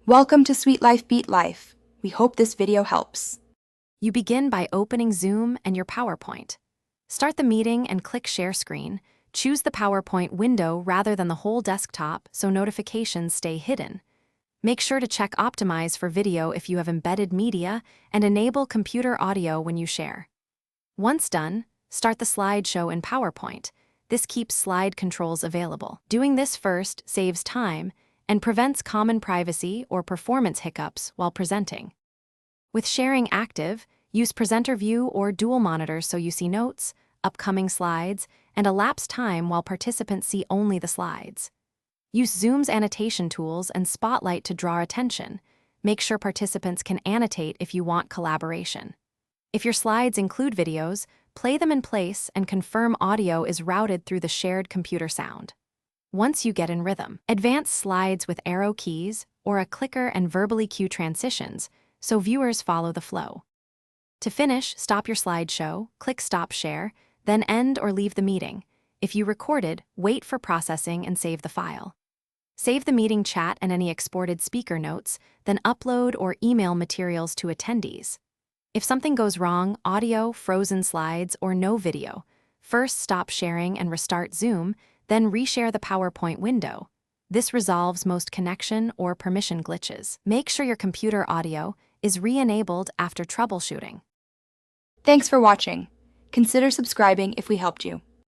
Welcome to Sweet Life Beat Life. We hope this video helps. You begin by opening Zoom and your PowerPoint. Start the meeting and click Share Screen. Choose the PowerPoint window rather than the whole desktop so notifications stay hidden. Make sure to check Optimize for video if you have embedded media and enable computer audio when you share. Once done, start the slideshow in PowerPoint. This keeps slide controls available. Doing this first saves time and prevents common privacy or performance hiccups while presenting. With sharing active, use presenter view or dual monitors so you see notes, upcoming slides, and elapsed time while participants see only the slides. Use Zoom's annotation tools and Spotlight to draw attention. Make sure participants can annotate if you want collaboration. If your slides include videos, play them in place and confirm audio is routed through the shared computer sound. Once you get in rhythm, advance slides with arrow keys or a clicker and verbally cue transitions so viewers follow the flow. To finish, stop your slideshow, click Stop Share, then end or leave the meeting. If you recorded, wait for processing and save the file. Save the meeting chat and any exported speaker notes, then upload or email materials to attendees. If something goes wrong, audio, frozen slides, or no video, first stop sharing and restart Zoom, then reshare the PowerPoint window. This resolves most connection or permission glitches. Make sure your computer audio is re-enabled after troubleshooting. Thanks for watching. Consider subscribing if we helped you.